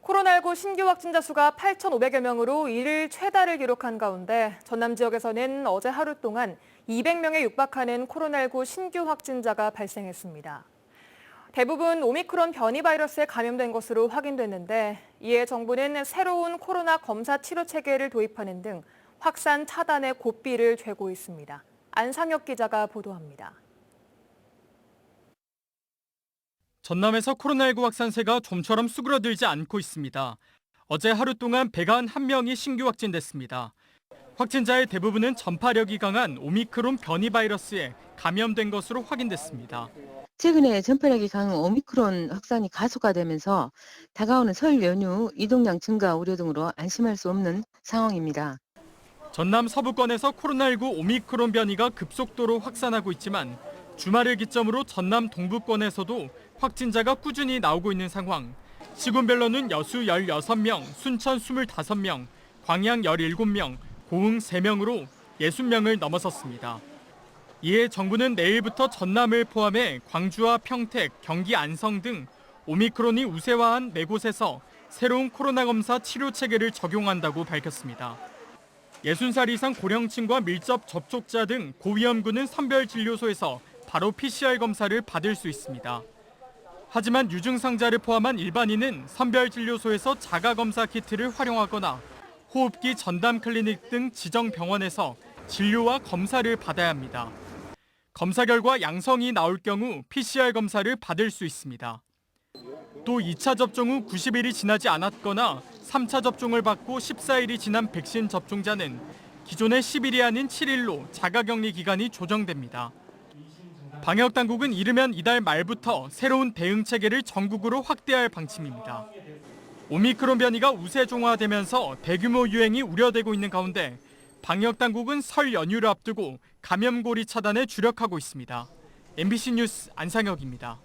코로나19 신규 확진자 수가 8,500여 명으로 일일 최다를 기록한 가운데 전남 지역에서는 어제 하루 동안 200명에 육박하는 코로나19 신규 확진자가 발생했습니다. 대부분 오미크론 변이 바이러스에 감염된 것으로 확인됐는데 이에 정부는 새로운 코로나 검사 치료 체계를 도입하는 등 확산 차단에 고삐를 죄고 있습니다. 안상혁 기자가 보도합니다. 전남에서 코로나19 확산세가 좀처럼 수그러들지 않고 있습니다. 어제 하루 동안 101명이 신규 확진됐습니다. 확진자의 대부분은 전파력이 강한 오미크론 변이 바이러스에 감염된 것으로 확인됐습니다. 최근에 전파력이 강한 오미크론 확산이 가속화되면서 다가오는 설 연휴 이동량 증가 우려 등으로 안심할 수 없는 상황입니다. 전남 서부권에서 코로나19 오미크론 변이가 급속도로 확산하고 있지만 주말을 기점으로 전남 동부권에서도 확진자가 꾸준히 나오고 있는 상황. 시군별로는 여수 16명, 순천 25명, 광양 17명, 고흥 3명으로 60명을 넘어섰습니다. 이에 정부는 내일부터 전남을 포함해 광주와 평택, 경기 안성 등 오미크론이 우세화한 4곳에서 새로운 코로나 검사 치료 체계를 적용한다고 밝혔습니다. 60살 이상 고령층과 밀접 접촉자 등 고위험군은 선별진료소에서 바로 PCR 검사를 받을 수 있습니다. 하지만 유증상자를 포함한 일반인은 선별진료소에서 자가검사 키트를 활용하거나 호흡기 전담 클리닉 등 지정 병원에서 진료와 검사를 받아야 합니다. 검사 결과 양성이 나올 경우 PCR 검사를 받을 수 있습니다. 또 2차 접종 후 90일이 지나지 않았거나 3차 접종을 받고 14일이 지난 백신 접종자는 기존의 10일이 아닌 7일로 자가격리 기간이 조정됩니다. 방역당국은 이르면 이달 말부터 새로운 대응 체계를 전국으로 확대할 방침입니다. 오미크론 변이가 우세종화되면서 대규모 유행이 우려되고 있는 가운데 방역당국은 설 연휴를 앞두고 감염고리 차단에 주력하고 있습니다. MBC 뉴스 안상혁입니다.